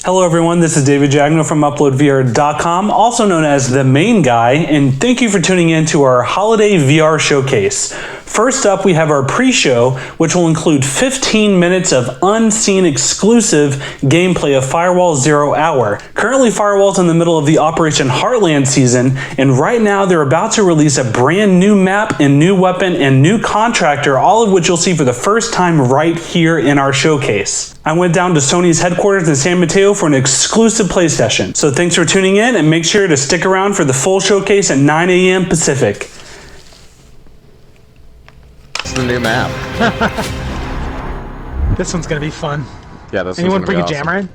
Hello everyone, this is David Jagneaux from UploadVR.com, also known as The Main Guy, and thank you for tuning in to our Holiday VR Showcase. First up, we have our pre-show, which will include 15 minutes of unseen exclusive gameplay of Firewall 0 Hour. Currently, Firewall's in the middle of the Operation Heartland season, and right now they're about to release a brand new map and new weapon and new contractor, all of which you'll see for the first time right here in our showcase. I went down to Sony's headquarters in San Mateo for an exclusive play session. So thanks for tuning in, and make sure to stick around for the full showcase at 9 a.m. Pacific. It's the new map. This one's gonna be fun. Yeah, this Anyone one's bring gonna be a jammer in?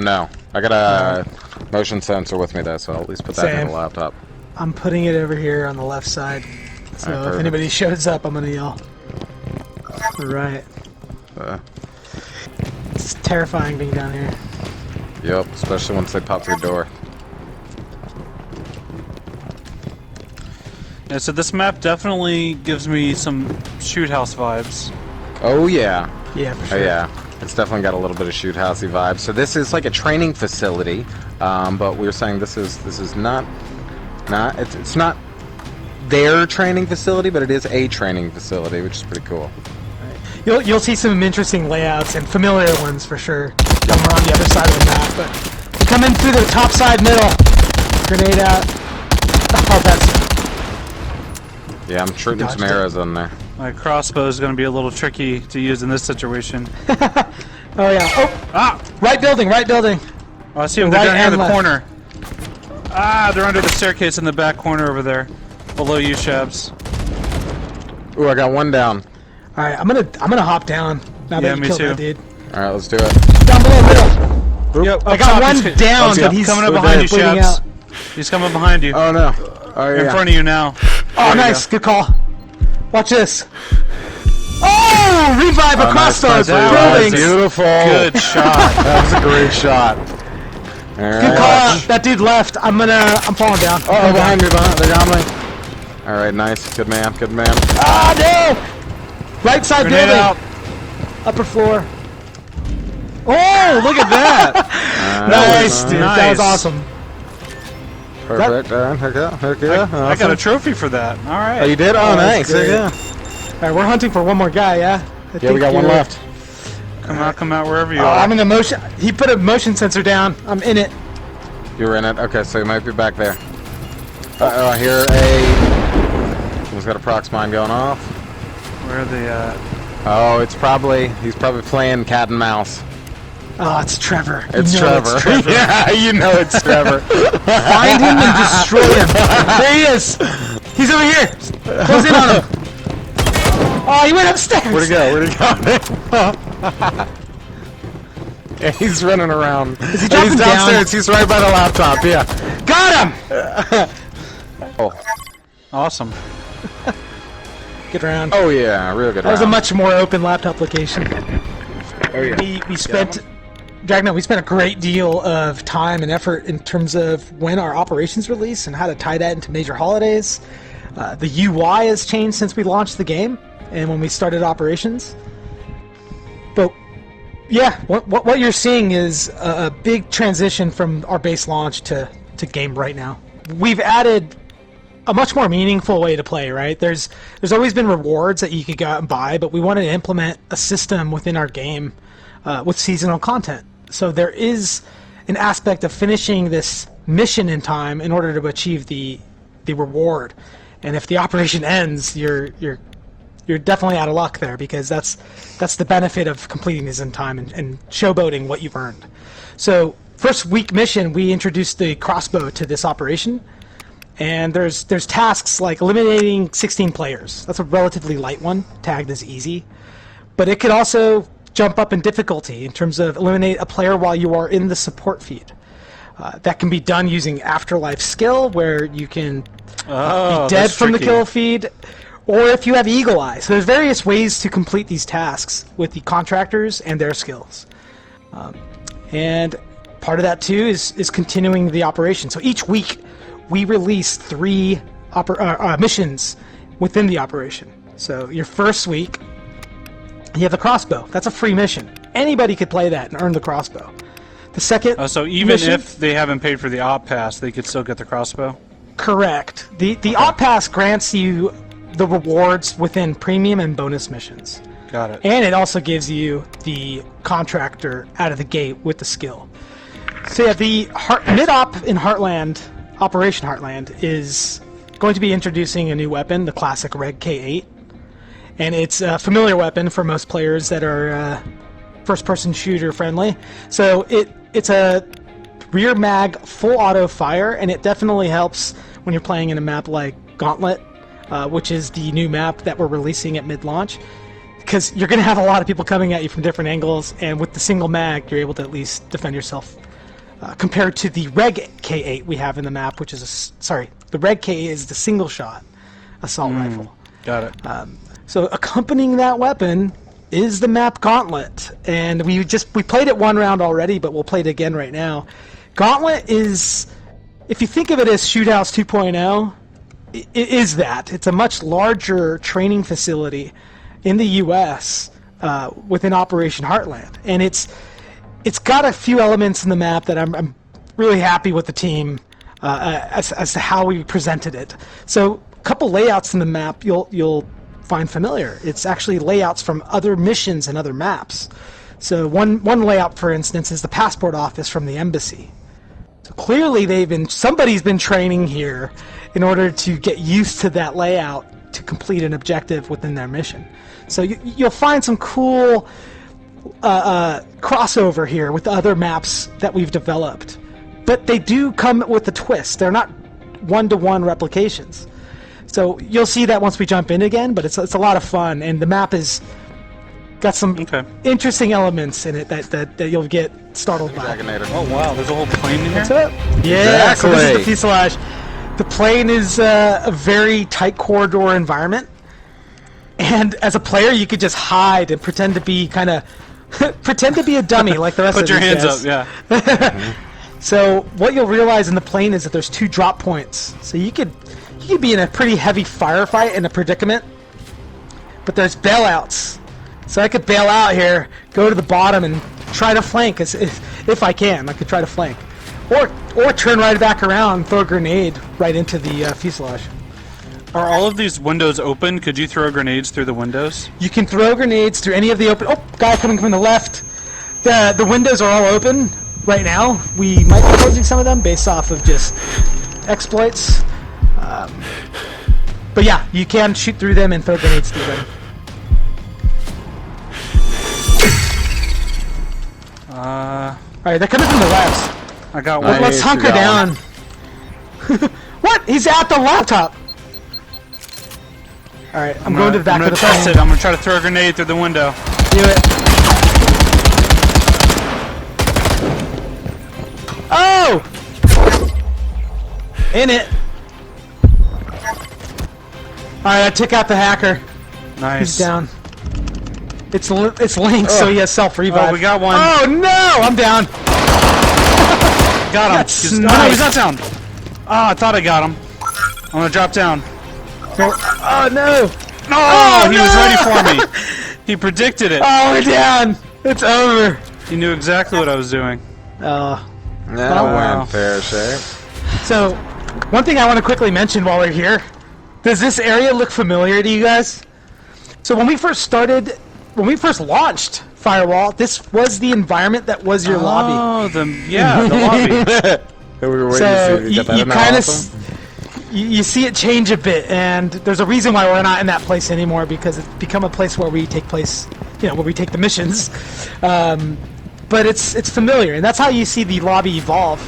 No. I got a motion sensor with me though, so I'll at least put that in the laptop. I'm putting it over here on the left side. So Alright, if anybody shows up, I'm gonna yell. Alright. It's terrifying being down here. Yep, especially once they pop through the door. Yeah, so this map definitely gives me some shoot house vibes. Oh yeah. Yeah, for sure. Oh yeah. It's definitely got a little bit of shoot housey vibe. So this is like a training facility, but we were saying this is not it's not their training facility, but it is a training facility, which is pretty cool. You'll see some interesting layouts and familiar ones for sure. When we're on the other side of the map, but we come in through the top side middle. Grenade out. Oh, that's. Yeah, I'm shooting some arrows on there. My crossbow is going to be a little tricky to use in this situation. Oh yeah. Oh! Ah! Right building, right building. Oh, I see them. They're down here in the corner. Ah, they're under the staircase in the back corner over there. Below you, Shabs. Ooh, I got one down. Alright, I'm gonna hop down. Now that you killed that dude. Alright, let's do it. Down below, middle. Yep, I got one down, but he's coming up behind you, bleeding Shabs. out. He's coming behind you. Oh no. Oh yeah. In front of you now. Oh, nice. Good call. Watch this. Oh! Revive across those buildings! Beautiful. Good shot. That was a great shot. All Good call. That dude left. I'm falling down. Oh, behind me, they're on me. Alright, nice. Good man, good man. Ah, no! Right side Grenade building. out. Upper floor. Oh, look at that! Nice, dude. Nice. That was awesome. Perfect. Alright, okay. I got a trophy for that. All right. Oh, you did? Oh, nice. great. Yeah. Alright, we're hunting for one more guy, yeah? Yeah, we got one left. Come out wherever you Oh, are. I'm in the motion. He put a motion sensor down. I'm in it. You're in it. Okay, so you might be back there. Uh-oh, I hear someone's got a prox mine going off. Where are they at? Oh, he's probably playing cat and mouse. Oh, it's Trevor. It's You know Trevor. Trevor. Yeah, you know it's Trevor. Find him and destroy him. There he is. He's over here. Close in on him. Oh, he went upstairs. Where'd he go? Yeah, he's running around. Is he jumping He's downstairs. down? He's right by the laptop. Yeah. Got him. Oh. Awesome. Good round. Oh yeah, real good. That was a round. much more open laptop location. Oh yeah. We spent, Jagneaux, we spent a great deal of time and effort in terms of when our operations release and how to tie that into major holidays. The UI has changed since we launched the game and when we started operations. But yeah, what you're seeing is a big transition from our base launch to game right now. We've added a much more meaningful way to play, right? There's always been rewards that you could go out and buy, but we wanted to implement a system within our game with seasonal content. So there is an aspect of finishing this mission in time in order to achieve the reward. And if the operation ends, you're definitely out of luck there, because that's the benefit of completing this in time and showboating what you've earned. So first week mission, we introduced the crossbow to this operation. And there's tasks like eliminating 16 players. That's a relatively light one, tagged as easy. But it could also jump up in difficulty in terms of eliminate a player while you are in the support feed. That can be done using Afterlife skill, where you can be dead from the kill feed, or if you have Eagle Eye. So there's various ways to complete these tasks with the contractors and their skills. And part of that too is continuing the operation. So each week, we release 3 missions within the operation. So your first week, you have the crossbow. That's a free mission. Anybody could play that and earn the crossbow. The second so even mission, if they haven't paid for the op pass, they could still get the crossbow? correct. The op pass grants you the rewards within premium and bonus missions. Got it. And it also gives you the contractor out of the gate with the skill. So yeah, the mid-op in Heartland, Operation Heartland, is going to be introducing a new weapon, the classic Reg K8. And it's a familiar weapon for most players that are first-person shooter friendly. So it's a rear mag full auto fire, and it definitely helps when you're playing in a map like Gauntlet, which is the new map that we're releasing at mid-launch. Because you're going to have a lot of people coming at you from different angles, and with the single mag, you're able to at least defend yourself. Compared to the Reg K8 we have in the map, which is the Reg K8 is the single shot assault rifle. Got it. So accompanying that weapon is the map Gauntlet, and we played it one round already, but we'll play it again right now. Gauntlet is, if you think of it as Shoothouse 2.0, it is that. It's a much larger training facility in the U.S. Within Operation Heartland, and it's got a few elements in the map that I'm really happy with the team as to how we presented it. So a couple layouts in the map you'll find familiar. It's actually layouts from other missions and other maps. So one layout, for instance, is the passport office from the embassy. So clearly somebody's been training here in order to get used to that layout to complete an objective within their mission. So you'll find some cool crossover here with the other maps that we've developed. But they do come with a twist. They're not one-to-one replications. So you'll see that once we jump in again, but it's a lot of fun, and the map is got some interesting elements in it that you'll get startled by. Oh wow, there's a whole plane in here? That's it. Yeah, so this is the fuselage. The plane is a very tight corridor environment, and as a player you could just hide and pretend to be pretend to be a dummy like the rest of Put your hands guys. up, yeah. So what you'll realize in the plane is that there's 2 drop points. So you could be in a pretty heavy firefight in a predicament, but there's bailouts. So I could bail out here, go to the bottom, and try to flank if I can. I could try to flank, or turn right back around, throw a grenade right into the fuselage. Are all of these windows open? Could you throw grenades through the windows? You can throw grenades through any of the open... Oh, guy coming from the left. The windows are all open right now. We might be closing some of them based off of just exploits. But yeah, you can shoot through them and throw grenades through them. Alright, they're coming from the left. I got one. Let's hunker down. What? He's at the laptop. Alright, I'm going to the back of the plane. I'm gonna try to throw a grenade through the window. Do it. Oh! In it. Alright, I took out the hacker. Nice. He's down. It's linked, so he has self-revive. Oh, we got one. Oh no! I'm down. Got him. No, he's not down. Oh, I thought I got him. I'm gonna drop down. Oh no! Oh, he was ready for me. He predicted it. Oh, we're down. It's over. He knew exactly what I was doing. That wow. went fair shake. So, one thing I want to quickly mention while we're here. Does this area look familiar to you guys? So when we first launched Firewall, this was the environment that was your lobby. Oh, the lobby. We were waiting So to see if you got that you in kind awesome. of you see it change a bit, and there's a reason why we're not in that place anymore, because it's become a place where we take where we take the missions. But it's familiar, and that's how you see the lobby evolve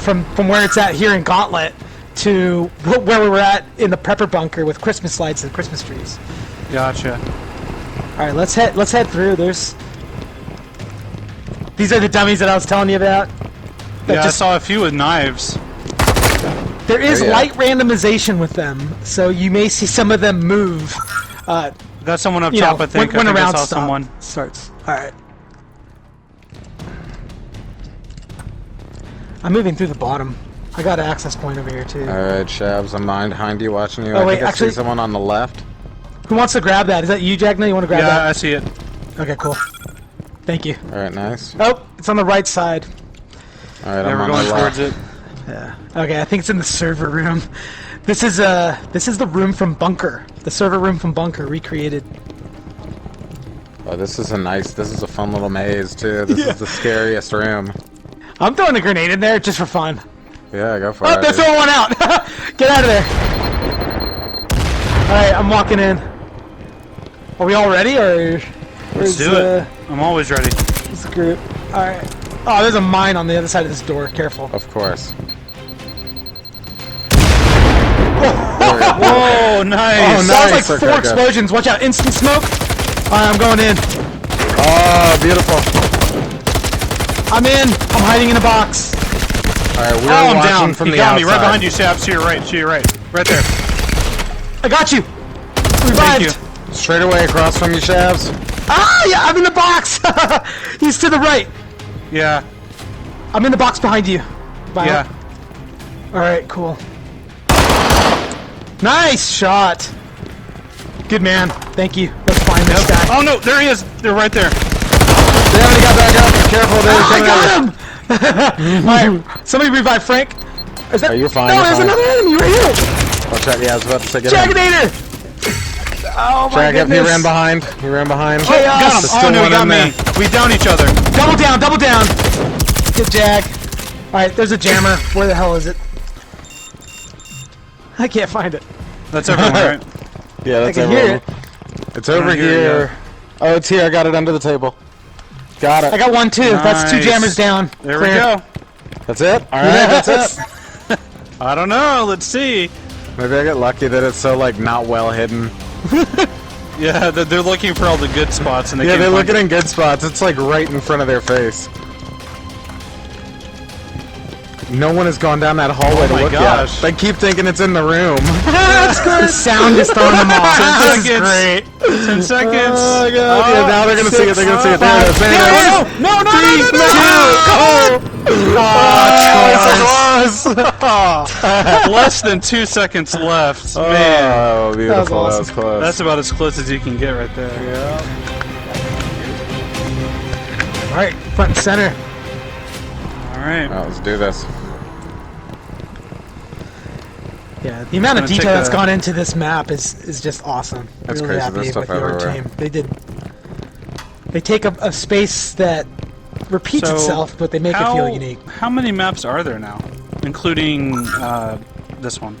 from where it's at here in Gauntlet to where we were at in the prepper bunker with Christmas lights and Christmas trees. Gotcha. All right, let's head through. These are the dummies that I was telling you about. Yeah, I saw a few with knives. There is light randomization with them, so you may see some of them move. Got someone up top, I think. When I think a round I saw someone. starts. All right. I'm moving through the bottom. I got an access point over here too. Alright, Shabs, I'm behind you watching you. Oh, wait, I think I actually- see someone on the left. Who wants to grab that? Is that you, Jagneaux? You want to grab that? Yeah, I see it. Okay, cool. Thank you. All right, nice. Oh, it's on the right side. All right, Yeah, I'm we're on going the towards left. it. Yeah. Okay, I think it's in the server room. This is the room from Bunker. The server room from Bunker recreated. Oh, this is a fun little maze too. This is the scariest room. I'm throwing a grenade in there just for fun. Yeah, go for it. Oh, they're dude. throwing one out. Get out of there. All right, I'm walking in. Are we all ready, or Let's do it. I'm always ready. Where's the group? All right. Oh, there's a mine on the other side of this door. Careful. Of course. Whoa, nice. Oh, Sounds nice. like Okay, 4 good. explosions. Watch out! Instant smoke. All right, I'm going in. Oh, beautiful. I'm in. I'm hiding in a box. All right, we're I'm watching down. from He the got outside. me right behind you, Shabs. To your right. To your right. Right there. I got you. Thank you. Revived. Straight away across from you, Shabs. Ah, yeah, I'm in the box. He's to the right. Yeah. I'm in the box behind you. Yeah. All right, cool. Nice shot. Good man. Thank you. Let's find this guy. Oh no, there he is. They're right there. They already got back up. Careful, they're Ah, I coming got him. All right, somebody revive Frank. Is that? Are you fine? No, You're there's fine. another enemy right here. Watch out, yeah, I was about to say get him. Jagnator. Oh my Jack, he goodness. ran behind. He ran behind. Chaos. Got him. There's Oh still no, he one got in me. there. We down each other. Double down, double down. Good Jag. All right, there's a jammer. Where the hell is it? I can't find it. That's everyone, right? Yeah, that's I can hear everyone. It's over hear here. Oh, it's here. I got it under the table. Got it. I got one too. That's 2 Nice. jammers down. There Clear. we go. That's it? All right, that's it. I don't know. Let's see. Maybe I get lucky that it's so, like, not well hidden. Yeah, they're looking for all the good spots, and they Yeah, can't they're find looking in good spots. It's, like, right in front of their face. No one has gone down that hallway Oh to my look gosh. yet. They keep thinking it's in the room. That's good. The sound is throwing them off. 10 This is seconds. great. 10 seconds. Oh, my God. Yeah, now they're going to see it. They're going to see it. There it is. There it is. No, no, no, Three, no, no, two, Less than 2 seconds left. Man, Oh, beautiful. awesome. That was close. that's about as close as you can get right there. yeah. All right, front and center. All right. Well, let's do this. Yeah, the amount of Gonna take detail that's a- gone into this map is just awesome. That's really crazy. happy There's stuff with your everywhere. team. They take a space that repeats So, itself, but they make it feel unique. How many maps are there now, including this one?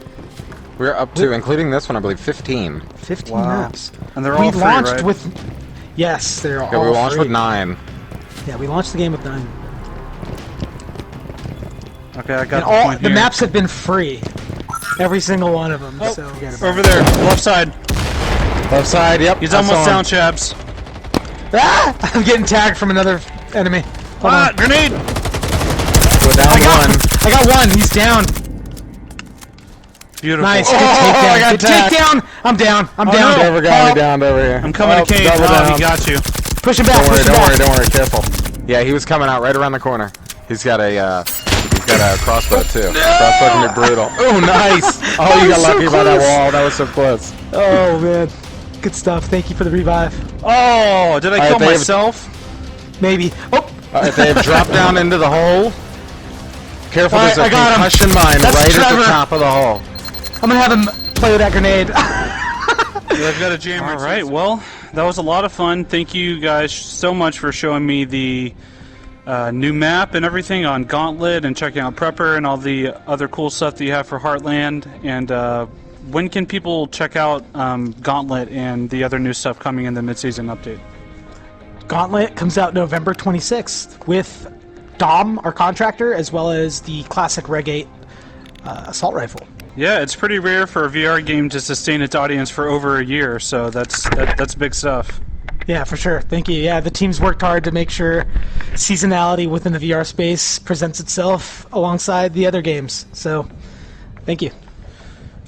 We're up to, including this one, I believe, 15. 15 Wow. maps. And they're all We free, launched right? with. Yes, they're all Yeah, we launched free. with 9. Yeah, we launched the game with 9. Okay, I got And the all point the here. maps have been free. Every single one of them. So we gotta- Over there, left side. Left side, yep. He's I almost saw him. down, Chabs. Ah! I'm getting tagged from another enemy. Hold on. Grenade! We're down I got one. I got one. He's down. Beautiful. Nice. Good I takedown. got Good tagged. takedown. I'm down. I'm Oh, down. no. Over guy, down over here. I'm coming to Kane. double Oh, down. he got you. Push him back. Don't worry, Push him don't worry, back. don't worry. Careful. Yeah, he was coming out right around the corner. He's got a crossbow too. Crossbow can be brutal. Oh, nice. Oh, you got was so lucky by that close. wall. That was so close. Oh man. Good stuff. Thank you for the revive. Oh, did I Alright, kill Dave. myself? Maybe. Oh. All right, they have dropped down into the hole. Careful, All there's right, a I got him. concussion mine That's right at Trevor. the top of the hole. I'm gonna have him play with that grenade. I've got a jammer. All right, well, that was a lot of fun. Thank you guys so much for showing me the new map and everything on Gauntlet and checking out Prepper and all the other cool stuff that you have for Heartland. And when can people check out Gauntlet and the other new stuff coming in the mid-season update? Gauntlet comes out November 26th with Dom, our contractor, as well as the classic Reg 8 assault rifle. Yeah, it's pretty rare for a VR game to sustain its audience for over a year, so that's big stuff. Yeah, for sure. Thank you. Yeah, the team's worked hard to make sure seasonality within the VR space presents itself alongside the other games. So, thank you.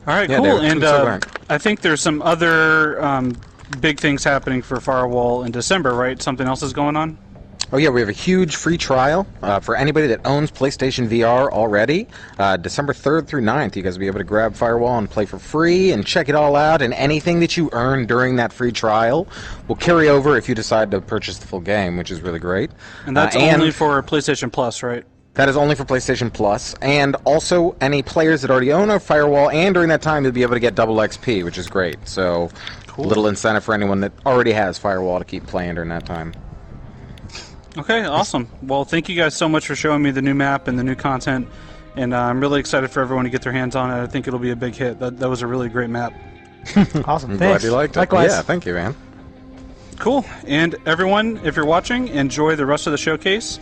All right, Yeah, cool. they're And so great. I think there's some other big things happening for Firewall in December, right? Something else is going on? Oh yeah, we have a huge free trial for anybody that owns PlayStation VR already. December 3rd through 9th, you guys will be able to grab Firewall and play for free and check it all out, and anything that you earn during that free trial will carry over if you decide to purchase the full game, which is really great. And that's only for PlayStation Plus, right? That is only for PlayStation Plus, and also any players that already own a Firewall, and during that time you'll be able to get double XP, which is great. So, cool. Little incentive for anyone that already has Firewall to keep playing during that time. Okay, awesome. Well, thank you guys so much for showing me the new map and the new content, and I'm really excited for everyone to get their hands on it. I think it'll be a big hit. That was a really great map. Awesome, I'm thanks. glad you liked it. Likewise. Yeah, thank you, man. Cool. And everyone, if you're watching, enjoy the rest of the showcase.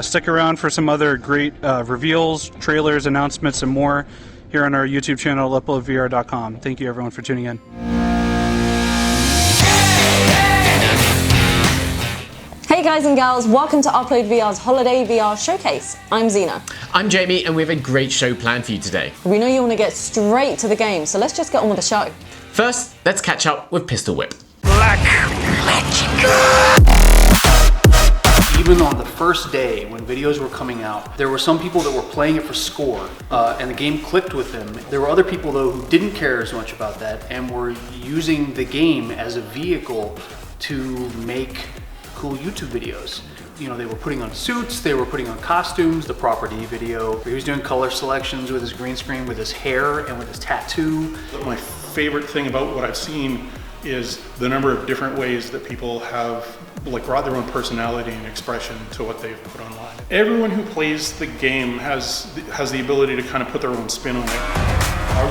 Stick around for some other great reveals, trailers, announcements, and more here on our YouTube channel, UploadVR.com. Thank you, everyone, for tuning in. Hey guys and gals, welcome to UploadVR's Holiday VR Showcase. I'm Zeena. I'm Jamie, and we have a great show planned for you today. We know you want to get straight to the game, so let's just get on with the show. First, let's catch up with Pistol Whip. Black Magic. Even on the first day when videos were coming out, there were some people that were playing it for score, and the game clicked with them. There were other people though who didn't care as much about that and were using the game as a vehicle to make cool YouTube videos. You know, they were putting on suits, they were putting on costumes, the property video. He was doing color selections with his green screen, with his hair, and with his tattoo. My favorite thing about what I've seen is the number of different ways that people have brought their own personality and expression to what they've put online. Everyone who plays the game has the ability to kind of put their own spin on it.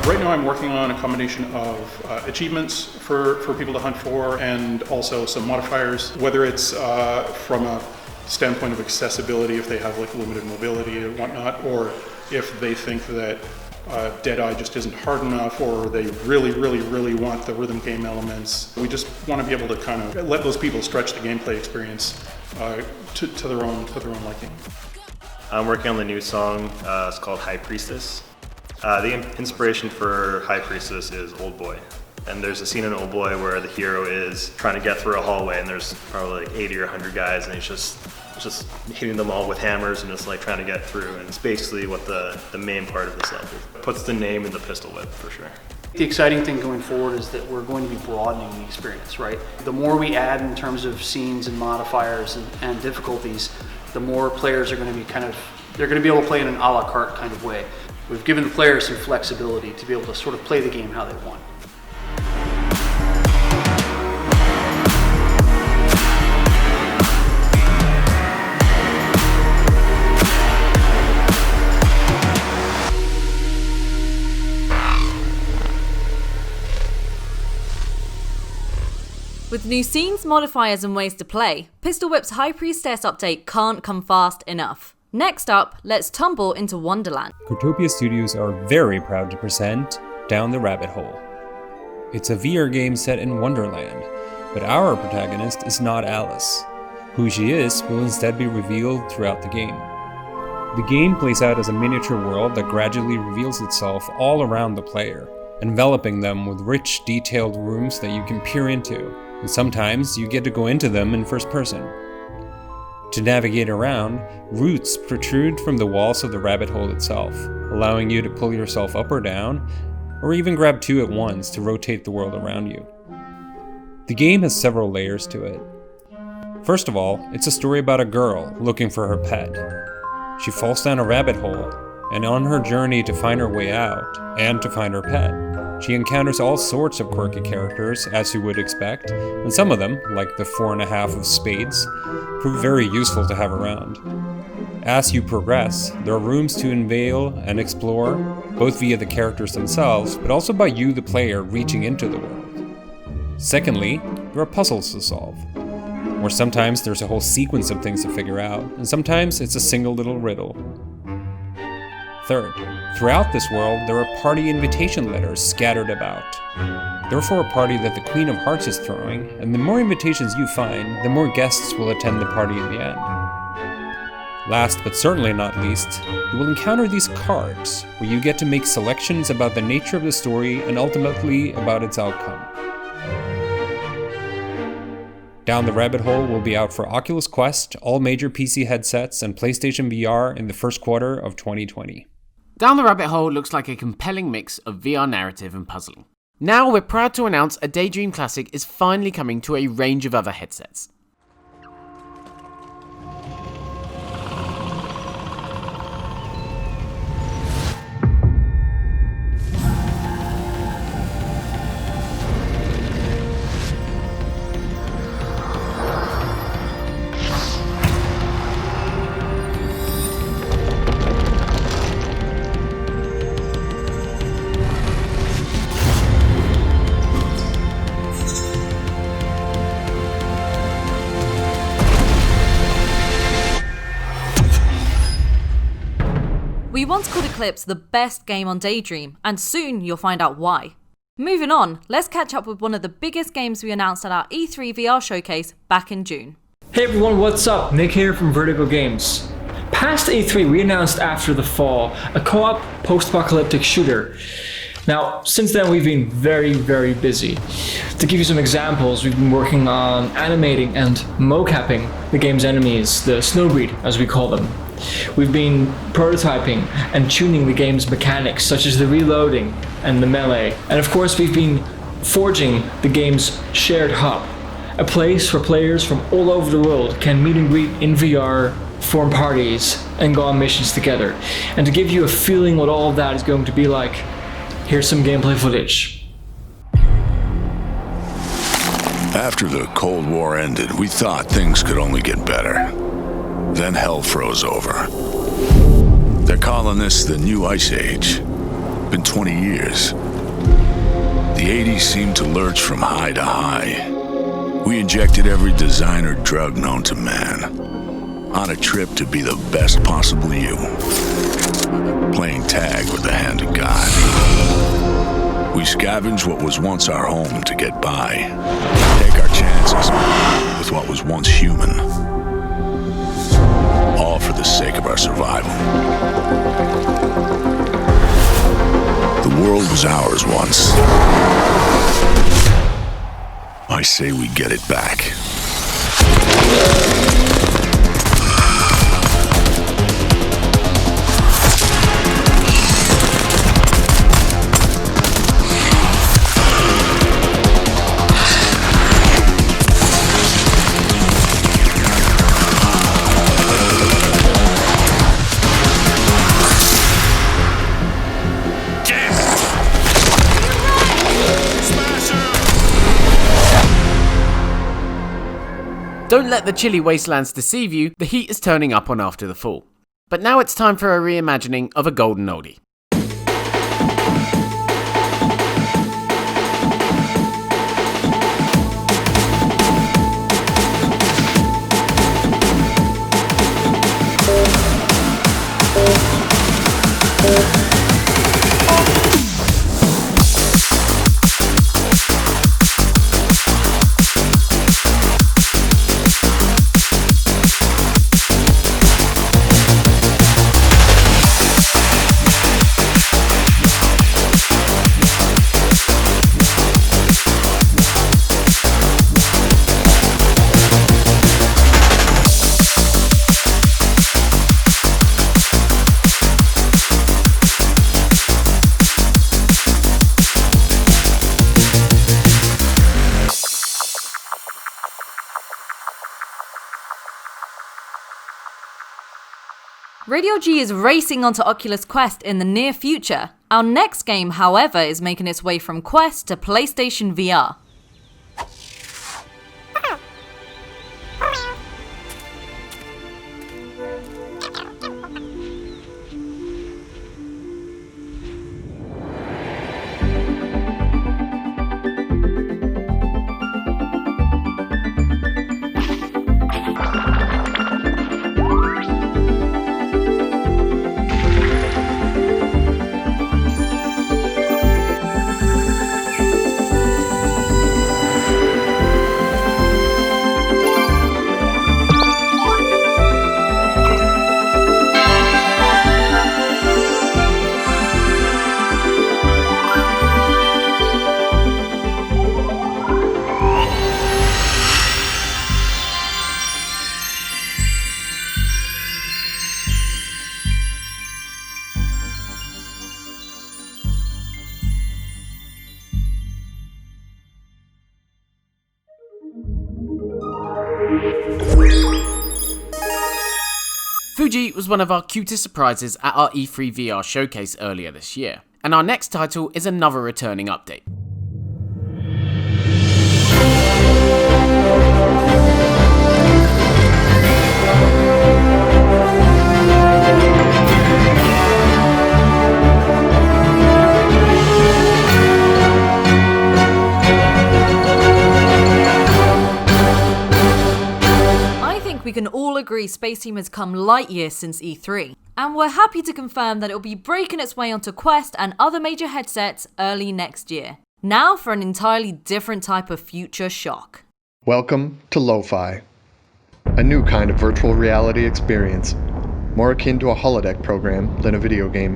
Right now I'm working on a combination of achievements for people to hunt for, and also some modifiers, whether it's from a standpoint of accessibility, if they have limited mobility and whatnot, or if they think that Deadeye just isn't hard enough, or they really want the rhythm game elements. We just want to be able to kind of let those people stretch the gameplay experience to their own liking. I'm working on the new song. It's called High Priestess. The inspiration for High Priestess is Old Boy. And there's a scene in Old Boy where the hero is trying to get through a hallway, and there's probably 80 or 100 guys, and he's just hitting them all with hammers and just trying to get through. And it's basically what the main part of this level puts the name in the Pistol Whip for sure. The exciting thing going forward is that we're going to be broadening the experience, right? The more we add in terms of scenes and modifiers and difficulties, the more players are going to be they're going to be able to play in an a la carte kind of way. We've given the players some flexibility to be able to sort of play the game how they want. With new scenes, modifiers and ways to play, Pistol Whip's High Priestess update can't come fast enough. Next up, let's tumble into Wonderland. Cortopia Studios are very proud to present Down the Rabbit Hole. It's a VR game set in Wonderland, but our protagonist is not Alice. Who she is will instead be revealed throughout the game. The game plays out as a miniature world that gradually reveals itself all around the player, enveloping them with rich, detailed rooms that you can peer into, and sometimes you get to go into them in first person. To navigate around, roots protrude from the walls of the rabbit hole itself, allowing you to pull yourself up or down, or even grab two at once to rotate the world around you. The game has several layers to it. First of all, it's a story about a girl looking for her pet. She falls down a rabbit hole, and on her journey to find her way out, and to find her pet, she encounters all sorts of quirky characters, as you would expect, and some of them, like the 4.5 of spades, prove very useful to have around. As you progress, there are rooms to unveil and explore, both via the characters themselves, but also by you, the player, reaching into the world. Secondly, there are puzzles to solve, where sometimes there's a whole sequence of things to figure out, and sometimes it's a single little riddle. Third, throughout this world, there are party invitation letters scattered about. They're for a party that the Queen of Hearts is throwing, and the more invitations you find, the more guests will attend the party in the end. Last but certainly not least, you will encounter these cards, where you get to make selections about the nature of the story and ultimately about its outcome. Down the Rabbit Hole will be out for Oculus Quest, all major PC headsets, and PlayStation VR in the first quarter of 2020. Down the Rabbit Hole looks like a compelling mix of VR narrative and puzzling. Now we're proud to announce a Daydream Classic is finally coming to a range of other headsets. We once called Eclipse the best game on Daydream, and soon you'll find out why. Moving on, let's catch up with one of the biggest games we announced at our E3 VR showcase back in June. Hey everyone, what's up? Nick here from Vertigo Games. Past E3, we announced After the Fall, a co-op post-apocalyptic shooter. Now, since then we've been very busy. To give you some examples, we've been working on animating and mocapping the game's enemies, the Snowbreed as we call them. We've been prototyping and tuning the game's mechanics, such as the reloading and the melee. And of course, we've been forging the game's shared hub, a place where players from all over the world can meet and greet in VR, form parties, and go on missions together. And to give you a feeling what all of that is going to be like, here's some gameplay footage. After the Cold War ended, we thought things could only get better. Then hell froze over. They're calling this the New Ice Age. Been 20 years. The 80s seemed to lurch from high to high. We injected every designer drug known to man. On a trip to be the best possible you. Playing tag with the hand of God. We scavenged what was once our home to get by. Take our chances with what was once human. All for the sake of our survival. The world was ours once. I say we get it back. Don't let the chilly wastelands deceive you, the heat is turning up on After the Fall. But now it's time for a reimagining of a golden oldie. Radio G is racing onto Oculus Quest in the near future. Our next game, however, is making its way from Quest to PlayStation VR. Fleet was one of our cutest surprises at our E3 VR showcase earlier this year, and our next title is another returning update. We can all agree Space Team has come light years since E3, and we're happy to confirm that it will be breaking its way onto Quest and other major headsets early next year. Now for an entirely different type of future shock. Welcome to Lo-Fi, a new kind of virtual reality experience, more akin to a holodeck program than a video game.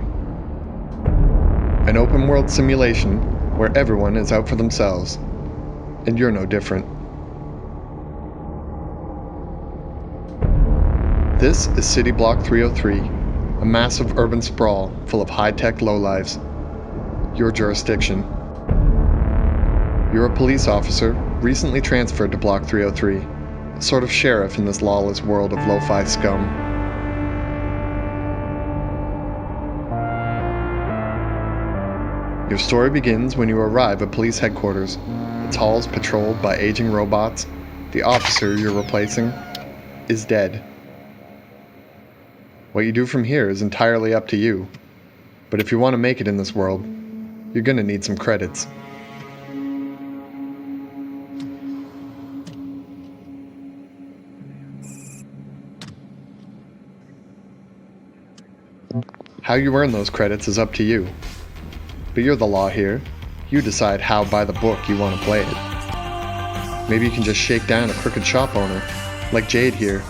An open world simulation where everyone is out for themselves, and you're no different. This is City Block 303, a massive urban sprawl full of high-tech lowlives. Your jurisdiction. You're a police officer recently transferred to Block 303, a sort of sheriff in this lawless world of lo-fi scum. Your story begins when you arrive at police headquarters, its halls patrolled by aging robots. The officer you're replacing is dead. What you do from here is entirely up to you, but if you want to make it in this world, you're gonna need some credits. How you earn those credits is up to you, but you're the law here. You decide how by the book you want to play it. Maybe you can just shake down a crooked shop owner, like Jade here.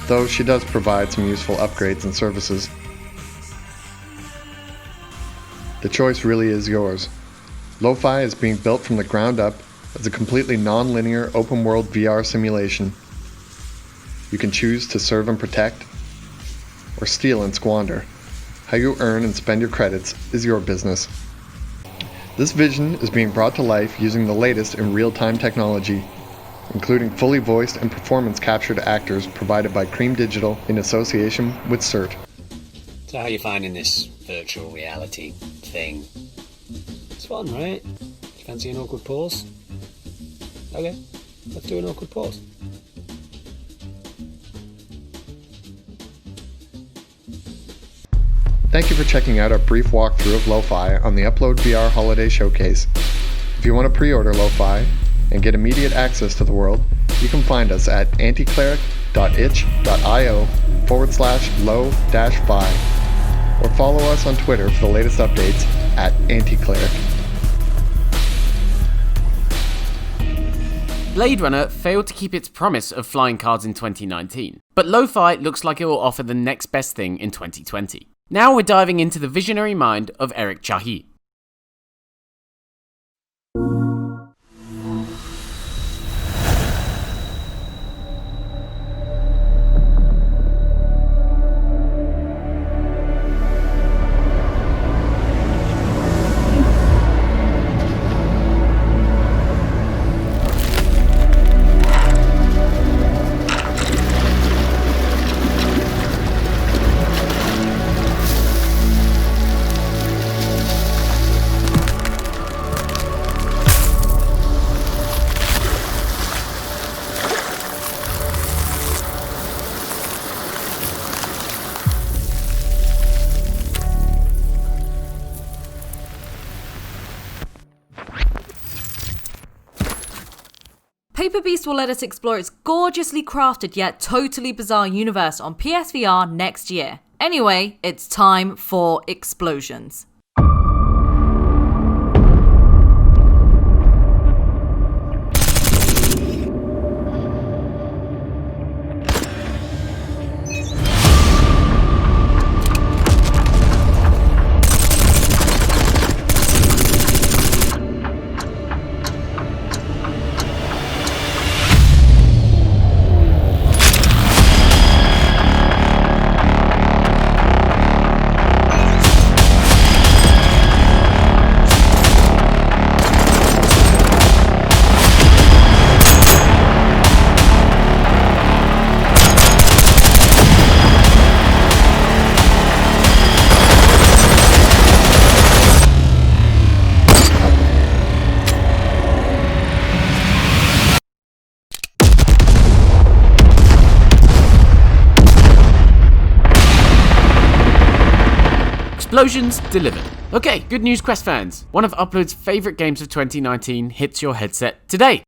Though she does provide some useful upgrades and services. The choice really is yours. Lo-Fi is being built from the ground up as a completely non-linear open-world VR simulation. You can choose to serve and protect, or steal and squander. How you earn and spend your credits is your business. This vision is being brought to life using the latest in real-time technology, including fully voiced and performance-captured actors provided by Cream Digital in association with CERT. So how are you finding this virtual reality thing? It's fun, right? Fancy an awkward pause? Okay, let's do an awkward pause. Thank you for checking out our brief walkthrough of Lo-Fi on the UploadVR Holiday Showcase. If you want to pre-order Lo-Fi and get immediate access to the world, you can find us at anticleric.itch.io/lo-fi, or follow us on Twitter for the latest updates at anticleric. Blade Runner failed to keep its promise of flying cars in 2019, but Lo-Fi looks like it will offer the next best thing in 2020. Now we're diving into the visionary mind of Eric Chahi. Paper Beast will let us explore its gorgeously crafted yet totally bizarre universe on PSVR next year. Anyway, it's time for explosions. Explosions delivered. Okay, good news Quest fans. One of Upload's favourite games of 2019 hits your headset today.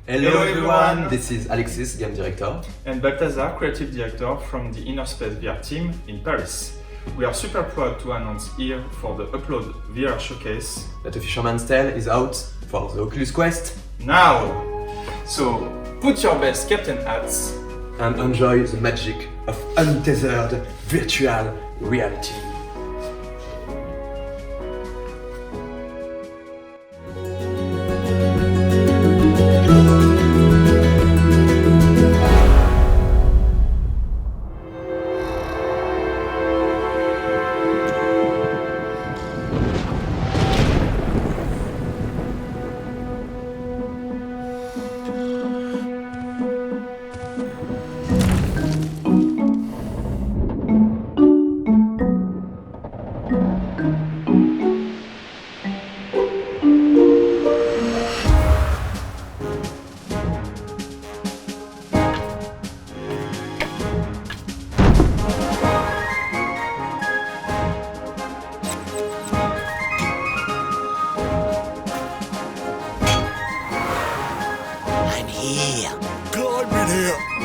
Hello everyone, this is Alexis, Game Director. And Balthazar, Creative Director from the Inner Space VR team in Paris. We are super proud to announce here for the UploadVR showcase that The Fisherman's Tale is out for the Oculus Quest now! So, put your best captain hats and enjoy the magic of untethered virtual reality.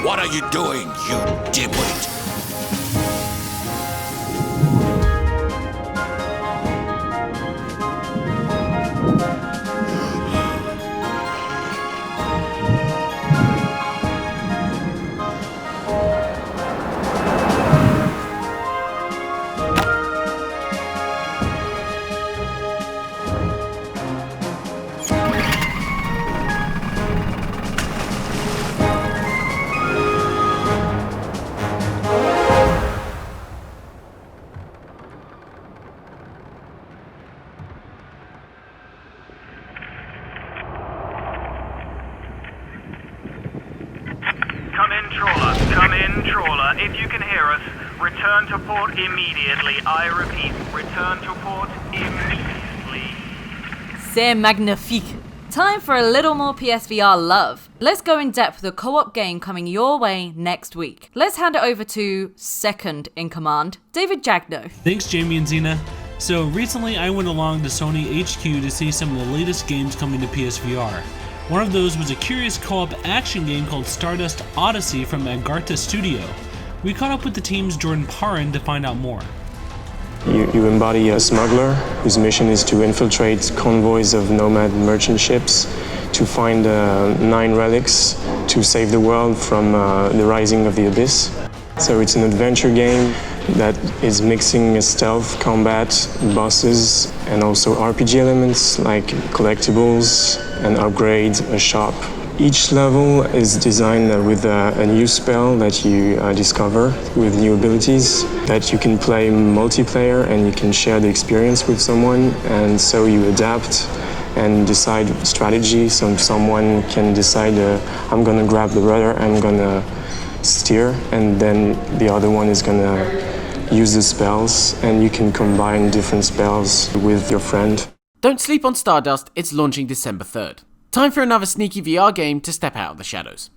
What are you doing, you dimwit? Come in, trawler. If you can hear us, return to port immediately. I repeat, return to port immediately. C'est magnifique. Time for a little more PSVR love. Let's go in depth with a co-op game coming your way next week. Let's hand it over to second in command, David Jagneaux. Thanks, Jamie and Zeena. So recently I went along to Sony HQ to see some of the latest games coming to PSVR. One of those was a curious co-op action game called Stardust Odyssey from Agartha Studio. We caught up with the team's Jordan Parrin to find out more. You embody a smuggler whose mission is to infiltrate convoys of nomad merchant ships to find 9 relics to save the world from the rising of the abyss. So it's an adventure game that is mixing stealth, combat, bosses, and also RPG elements like collectibles and upgrades, a shop. Each level is designed with a new spell that you discover with new abilities that you can play multiplayer and you can share the experience with someone, and so you adapt and decide strategy. So someone can decide, I'm gonna grab the rudder, I'm gonna steer, and then the other one is gonna use the spells, and you can combine different spells with your friend. Don't sleep on Stardust, it's launching December 3rd. Time for another sneaky VR game to step out of the shadows.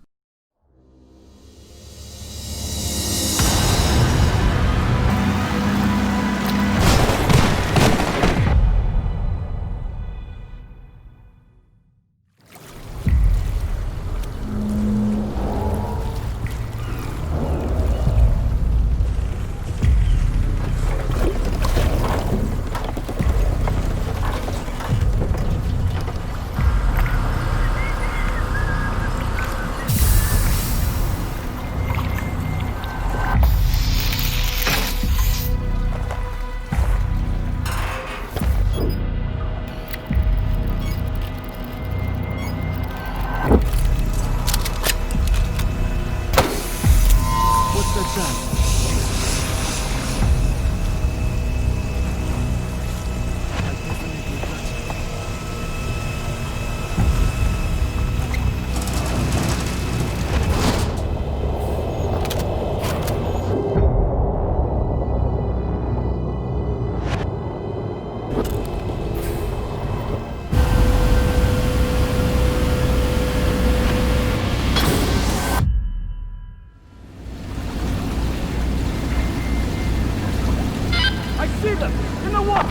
see them! In the water!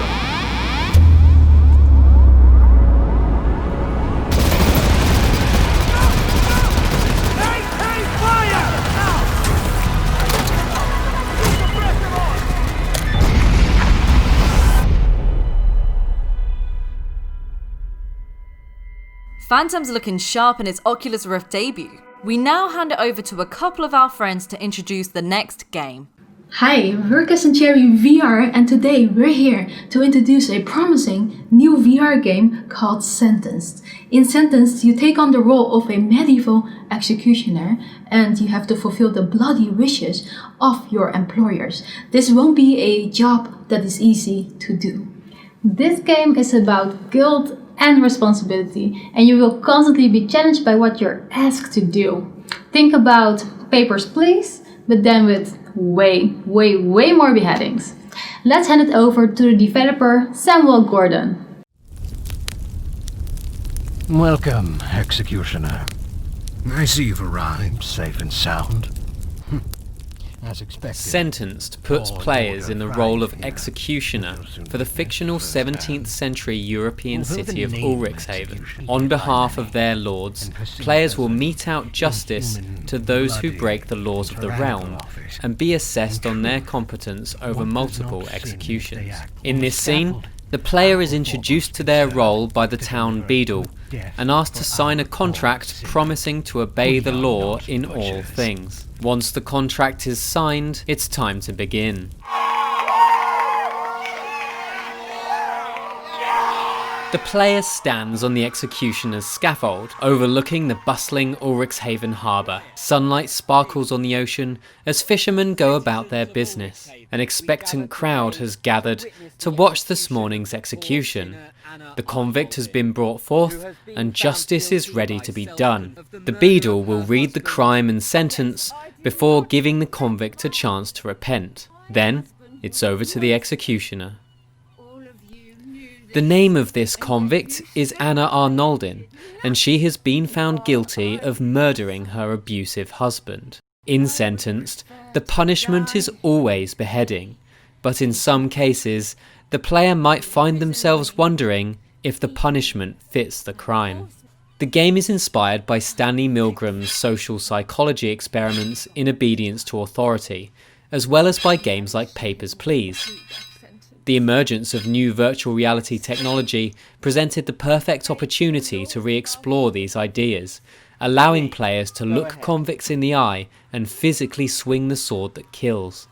Phantom's looking sharp in its Oculus Rift debut. We now hand it over to a couple of our friends to introduce the next game. Hi, we're Cass and Cherry VR, and today we're here to introduce a promising new VR game called Sentenced. In Sentenced, you take on the role of a medieval executioner and you have to fulfill the bloody wishes of your employers. This won't be a job that is easy to do. This game is about guilt and responsibility, and you will constantly be challenged by what you're asked to do. Think about Papers, Please, but then with way more beheadings. Let's hand it over to the developer Samuel Gordon. Welcome, Executioner. I see you've arrived safe and sound. As expected. Sentenced puts players in the role of executioner for the fictional 17th century European city of Ulrichshaven. On behalf of their lords, players will mete out justice to those who break the laws of the realm and be assessed on their competence over multiple executions. In this scene, the player is introduced to their role by the town beadle and asked to sign a contract promising to obey the law in all things. Once the contract is signed, it's time to begin. The player stands on the executioner's scaffold, overlooking the bustling Ulrichshaven harbour. Sunlight sparkles on the ocean as fishermen go about their business. An expectant crowd has gathered to watch this morning's execution. The convict has been brought forth and justice is ready to be done. The beadle will read the crime and sentence before giving the convict a chance to repent. Then, it's over to the executioner. The name of this convict is Anna Arnoldin, and she has been found guilty of murdering her abusive husband. In Sentenced, the punishment is always beheading, but in some cases, the player might find themselves wondering if the punishment fits the crime. The game is inspired by Stanley Milgram's social psychology experiments in obedience to authority, as well as by games like Papers, Please. The emergence of new virtual reality technology presented the perfect opportunity to re-explore these ideas, allowing players to look convicts in the eye and physically swing the sword that kills.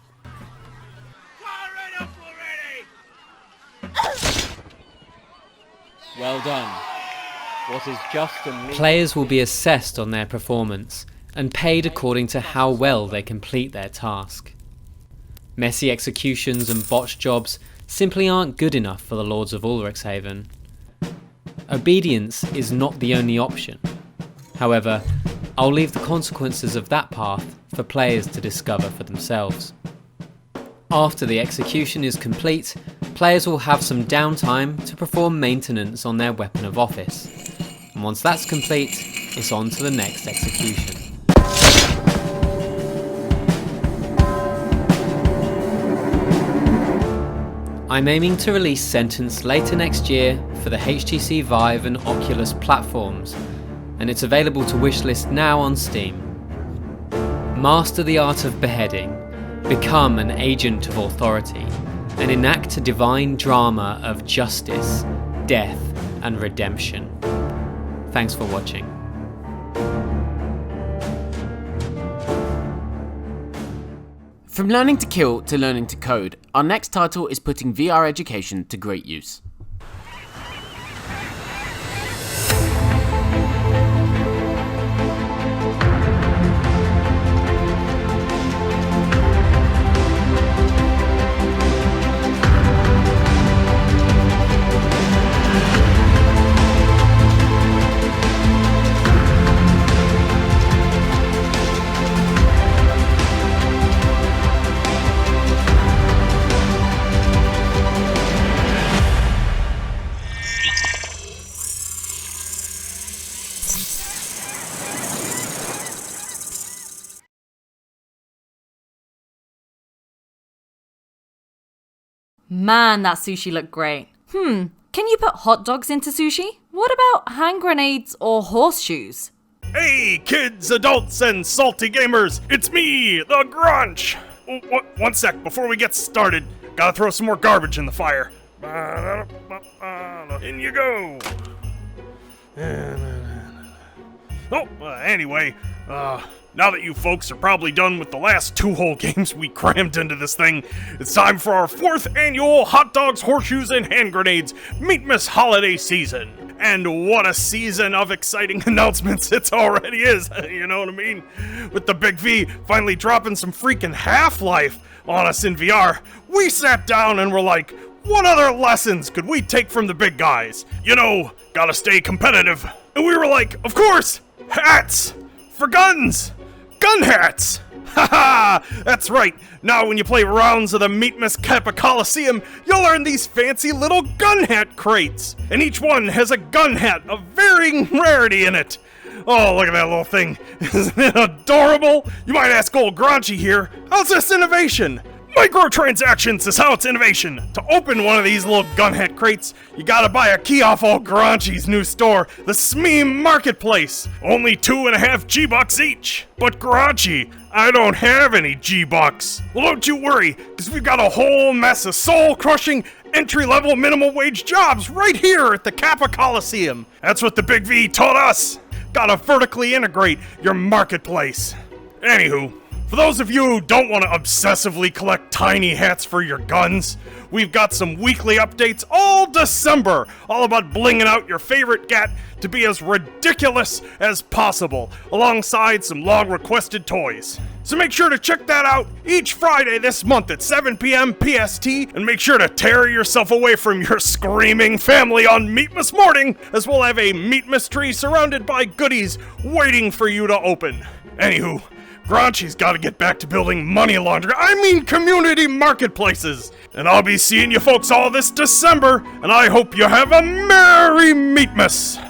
Well done. What is just and Players will be assessed on their performance and paid according to how well they complete their task. Messy executions and botched jobs simply aren't good enough for the Lords of Ulrichshaven. Obedience is not the only option. However, I'll leave the consequences of that path for players to discover for themselves. After the execution is complete, players will have some downtime to perform maintenance on their weapon of office. And once that's complete, it's on to the next execution. I'm aiming to release Sentence later next year for the HTC Vive and Oculus platforms, and it's available to wishlist now on Steam. Master the art of beheading, become an agent of authority, and enact a divine drama of justice, death, and redemption. Thanks for watching. From learning to kill to learning to code, our next title is putting VR education to great use. Man, that sushi looked great. Can you put hot dogs into sushi? What about hand grenades or horseshoes? Hey, kids, adults, and salty gamers! It's me, the Grunch! One sec, before we get started, gotta throw some more garbage in the fire. In you go! Anyway, now that you folks are probably done with the last 2 whole games we crammed into this thing, it's time for our 4th annual Hot Dogs, Horseshoes, and Hand Grenades Meatmas Holiday Season. And what a season of exciting announcements it already is, you know what I mean? With the Big V finally dropping some freaking Half-Life on us in VR, we sat down and were like, what other lessons could we take from the big guys? You know, gotta stay competitive. And we were like, of course, hats! For guns! Gun hats! Haha! That's right. Now when you play rounds of the Meatmas Kappa Coliseum, you'll earn these fancy little gun hat crates. And each one has a gun hat of varying rarity in it. Oh, look at that little thing. Isn't it adorable? You might ask old Graunchy here, how's this innovation? Microtransactions is how it's innovation. To open one of these little gun hat crates, you gotta buy a key off old Graunchy's new store, the Smee Marketplace. Only 2.5 G-Bucks each. But Graunchy, I don't have any G-Bucks. Well, don't you worry, because we've got a whole mess of soul-crushing, entry-level minimum wage jobs right here at the Kappa Coliseum. That's what the Big V taught us. Gotta vertically integrate your marketplace. Anywho, for those of you who don't want to obsessively collect tiny hats for your guns, we've got some weekly updates all December, all about blinging out your favorite gat to be as ridiculous as possible, alongside some long-requested toys. So make sure to check that out each Friday this month at 7 p.m. PST, and make sure to tear yourself away from your screaming family on Meatmas morning, as we'll have a Meatmas tree surrounded by goodies waiting for you to open. Anywho, Graunchy's gotta get back to building money community marketplaces. And I'll be seeing you folks all this December, and I hope you have a Merry Meatmas!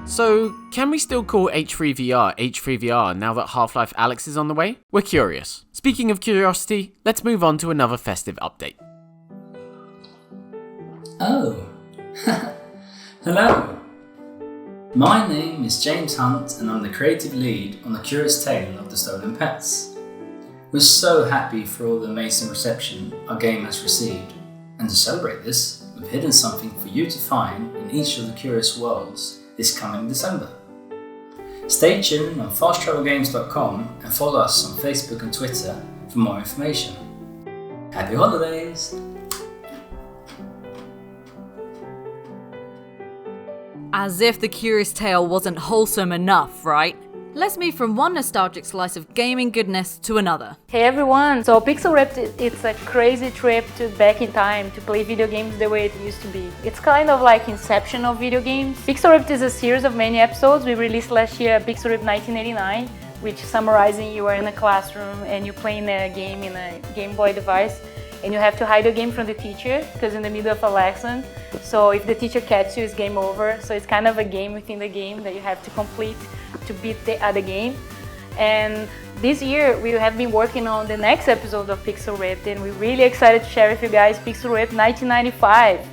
So, can we still call H3VR now that Half-Life Alyx is on the way? We're curious. Speaking of curiosity, let's move on to another festive update. Oh, hello. My name is James Hunt and I'm the creative lead on The Curious Tale of the Stolen Pets. We're so happy for all the amazing reception our game has received, and to celebrate this, we've hidden something for you to find in each of the Curious Worlds this coming December. Stay tuned on fasttravelgames.com and follow us on Facebook and Twitter for more information. Happy holidays! As if The Curious Tale wasn't wholesome enough, right? Let's move from one nostalgic slice of gaming goodness to another. Hey everyone! So Pixel Ripped, it's a crazy trip to back in time to play video games the way it used to be. It's kind of like Inception of video games. Pixel Ripped is a series of many episodes. We released last year Pixel Ripped 1989, which summarizing you are in a classroom and you're playing a game in a Game Boy device, and you have to hide the game from the teacher because in the middle of a lesson. So if the teacher catches you, it's game over. So it's kind of a game within the game that you have to complete to beat the other game. And this year we have been working on the next episode of Pixel Ripped, and we're really excited to share with you guys Pixel Ripped 1995.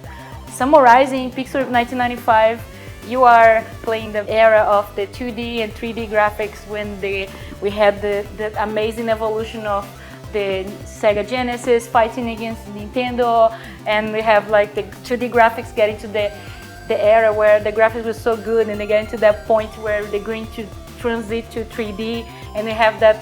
Summarizing Pixel Ripped 1995, you are playing the era of the 2D and 3D graphics when we had the amazing evolution of the Sega Genesis fighting against Nintendo, and we have like the 2D graphics getting to the era where the graphics was so good, and they get into that point where they're going to transit to 3D, and we have that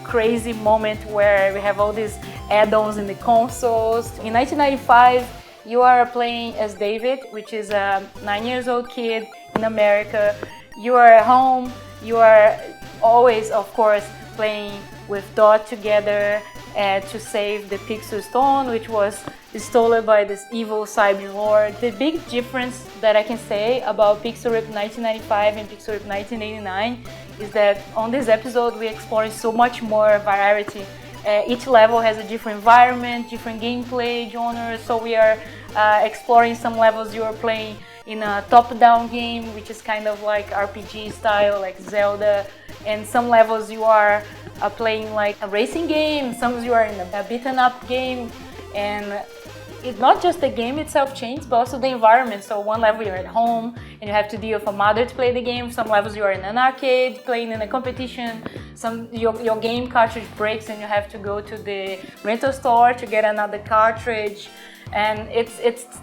crazy moment where we have all these add-ons in the consoles. In 1995, you are playing as David, which is a 9-year-old kid in America. You are at home, you are always, of course, playing with Dot together to save the Pixel Stone, which was stolen by this evil cyber lord. The big difference that I can say about Pixel Ripped 1995 and Pixel Ripped 1989 is that on this episode we exploring so much more variety. Each level has a different environment, different gameplay genres, so we are exploring some levels you are playing in a top-down game, which is kind of like RPG style, like Zelda. And some levels you are playing like a racing game, some you are in a beaten-up game. And it's not just the game itself changed, but also the environment. So one level you're at home and you have to deal with a mother to play the game. Some levels you are in an arcade playing in a competition. Your game cartridge breaks and you have to go to the rental store to get another cartridge. And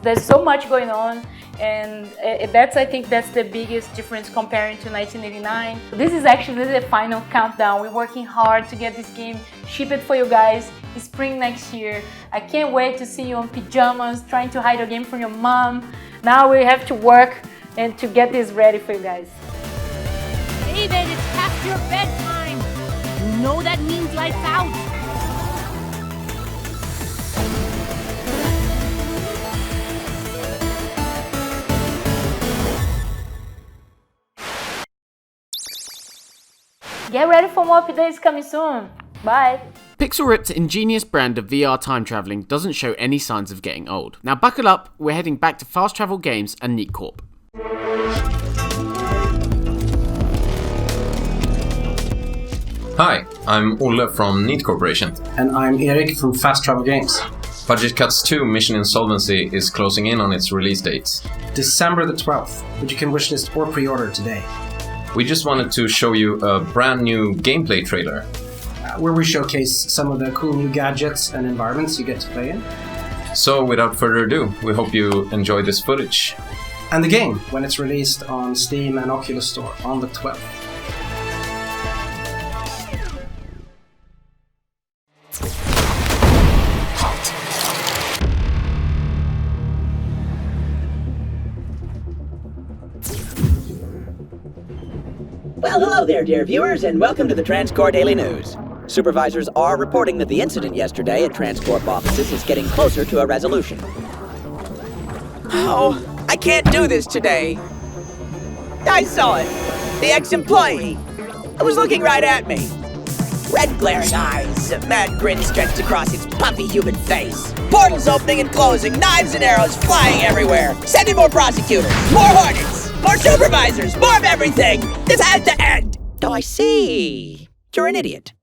there's so much going on, and I think that's the biggest difference comparing to 1989. This is actually the final countdown. We're working hard to get this game shipped for you guys spring next year. I can't wait to see you on pajamas trying to hide a game from your mom. Now we have to work and to get this ready for you guys. David, it's past your bedtime. You know that means lights out. Get ready for more updates coming soon. Bye. Pixel Rip's ingenious brand of VR time traveling doesn't show any signs of getting old. Now buckle up, we're heading back to Fast Travel Games and Neat Corp. Hi, I'm Olle from Neat Corporation. And I'm Erik from Fast Travel Games. Budget Cuts 2 Mission Insolvency is closing in on its release dates. December the 12th, but you can wishlist or pre-order today. We just wanted to show you a brand new gameplay trailer. Where we showcase some of the cool new gadgets and environments you get to play in. So without further ado, we hope you enjoy this footage. And the game, when it's released on Steam and Oculus Store on the 12th. Well, hello there, dear viewers, and welcome to the TransCorp Daily News. Supervisors are reporting that the incident yesterday at TransCorp offices is getting closer to a resolution. Oh, I can't do this today. I saw it. The ex-employee. It was looking right at me. Red glaring eyes, a mad grin stretched across its puffy human face. Portals opening and closing, knives and arrows flying everywhere. Sending more prosecutors, more hornets, more supervisors, more of everything. This has to end. Oh, I see. You're an idiot.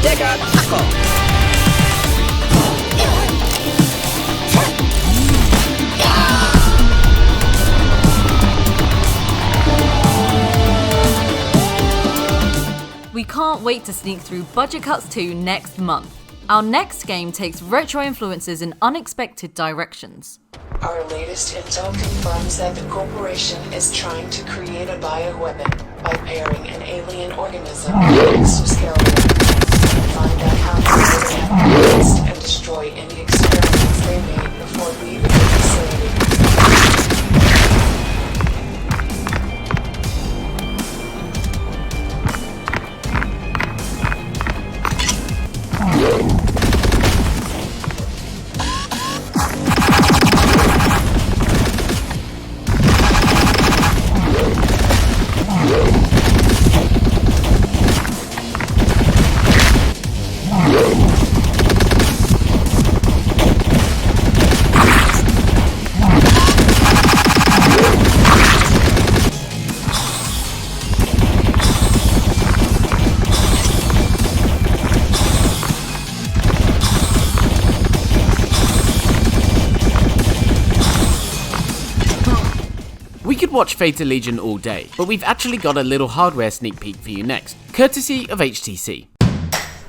Take a tackle. We can't wait to sneak through Budget Cuts 2 next month. Our next game takes retro influences in unexpected directions. Our latest intel confirms that the corporation is trying to create a bioweapon by pairing an alien organism with exoskeleton. Find out how to have and destroy any experiments they made before leaving the facility. We could watch Fatal Legion all day, but we've actually got a little hardware sneak peek for you next, courtesy of HTC.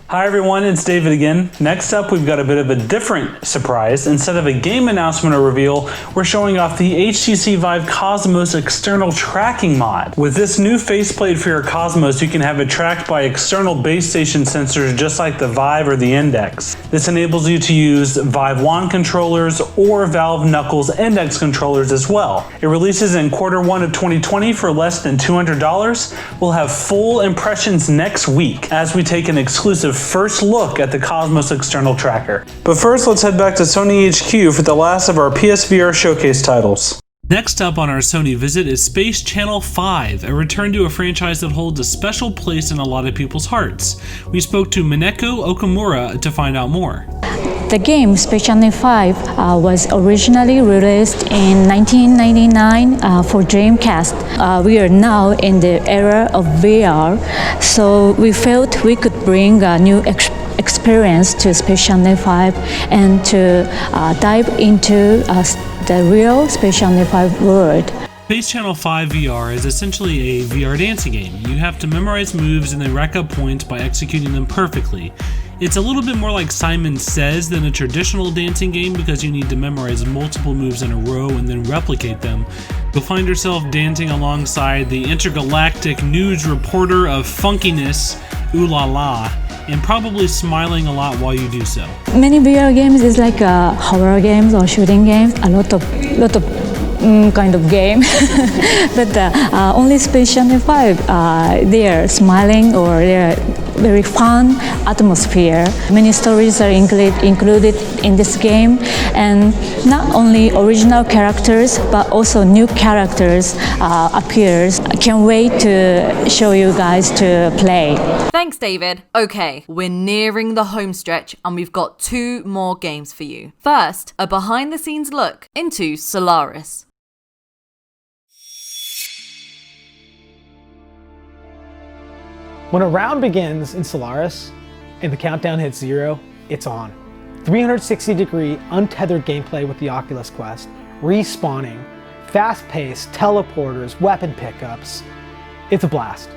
Hi everyone, it's David again. Next up, we've got a bit of a different surprise. Instead of a game announcement or reveal, we're showing off the HTC Vive Cosmos external tracking mod. With this new faceplate for your Cosmos, you can have it tracked by external base station sensors just like the Vive or the Index. This enables you to use Vive wand controllers or Valve Knuckles Index controllers as well. It releases in Q1 of 2020 for less than $200. We'll have full impressions next week as we take an exclusive first look at the Cosmos external tracker. But first, let's head back to Sony HQ for the last of our PSVR showcase titles. Next up on our Sony visit is Space Channel 5, a return to a franchise that holds a special place in a lot of people's hearts. We spoke to Mineko Okamura to find out more. The game Space Channel 5 was originally released in 1999 for Dreamcast. We are now in the era of VR, so we felt we could bring a new experience to Space Channel 5 and to dive into the real Space Channel 5 world. Space Channel 5 VR is essentially a VR dancing game. You have to memorize moves and then rack up points by executing them perfectly. It's a little bit more like Simon Says than a traditional dancing game because you need to memorize multiple moves in a row and then replicate them. You'll find yourself dancing alongside the intergalactic news reporter of funkiness, Ooh La La, and probably smiling a lot while you do so. Many VR games is like horror games or shooting games, a lot of kind of game, but only Space Channel 5, they are smiling or they are very fun atmosphere. Many stories are included in this game, and not only original characters but also new characters appears. I can't wait to show you guys to play. Thanks, David. Okay, we're nearing the home stretch and we've got 2 more games for you. First, a behind the scenes look into Solaris. When a round begins in Solaris and the countdown hits 0, it's on. 360-degree untethered gameplay with the Oculus Quest, respawning, fast-paced teleporters, weapon pickups. It's a blast.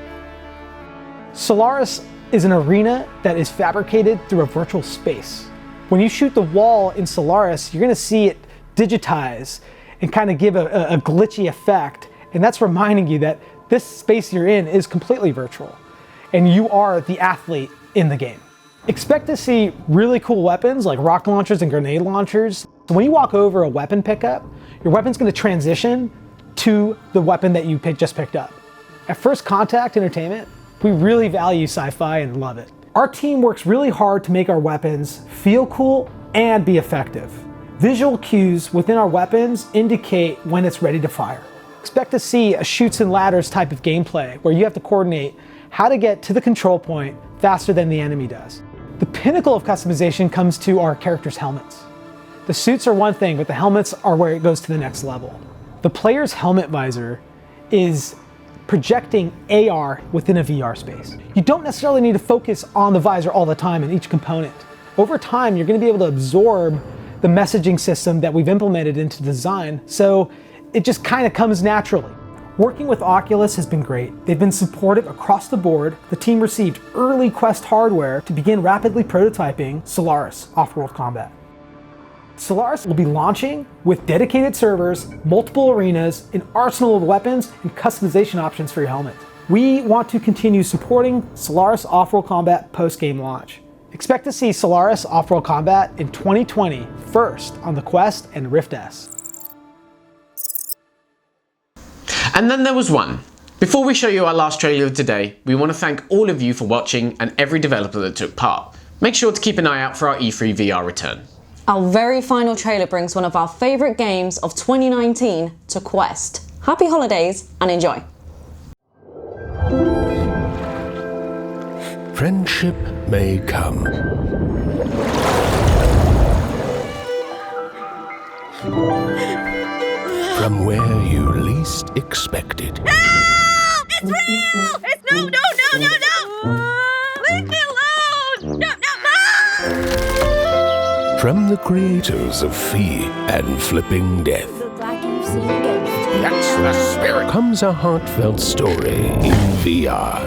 Solaris is an arena that is fabricated through a virtual space. When you shoot the wall in Solaris, you're going to see it digitize and kind of give a glitchy effect, and that's reminding you that this space you're in is completely virtual, and you are the athlete in the game. Expect to see really cool weapons like rocket launchers and grenade launchers. So when you walk over a weapon pickup, your weapon's going to transition to the weapon that you just picked up. At First Contact Entertainment, we really value sci-fi and love it. Our team works really hard to make our weapons feel cool and be effective. Visual cues within our weapons indicate when it's ready to fire. Expect to see a chutes and ladders type of gameplay where you have to coordinate how to get to the control point faster than the enemy does. The pinnacle of customization comes to our characters' helmets. The suits are one thing, but the helmets are where it goes to the next level. The player's helmet visor is projecting AR within a VR space. You don't necessarily need to focus on the visor all the time in each component. Over time, you're going to be able to absorb the messaging system that we've implemented into design, so it just kind of comes naturally. Working with Oculus has been great. They've been supportive across the board. The team received early Quest hardware to begin rapidly prototyping Solaris Off-World Combat. Solaris will be launching with dedicated servers, multiple arenas, an arsenal of weapons, and customization options for your helmet. We want to continue supporting Solaris Off-World Combat post-game launch. Expect to see Solaris Off-World Combat in 2020, first on the Quest and Rift S. And then there was one. Before we show you our last trailer of today, we want to thank all of you for watching and every developer that took part. Make sure to keep an eye out for our E3 VR return. Our very final trailer brings one of our favourite games of 2019 to Quest. Happy holidays and enjoy. Friendship may come. From where you least expect it. No! It's real! It's no! Leave me alone! No! From the creators of Fee and Flipping Death. That's the spirit. Comes a heartfelt story in VR.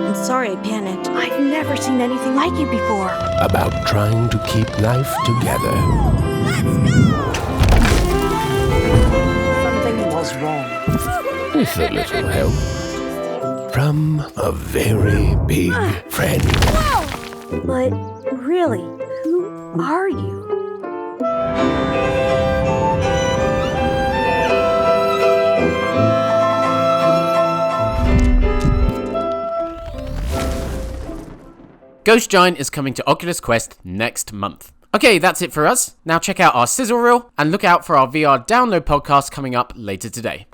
I'm sorry I panicked. I've never seen anything like it before. About trying to keep life together. Something was wrong. With a little help from a very big friend. Whoa! But really, who are you? Ghost Giant is coming to Oculus Quest next month. Okay, that's it for us. Now check out our sizzle reel and look out for our VR download podcast coming up later today.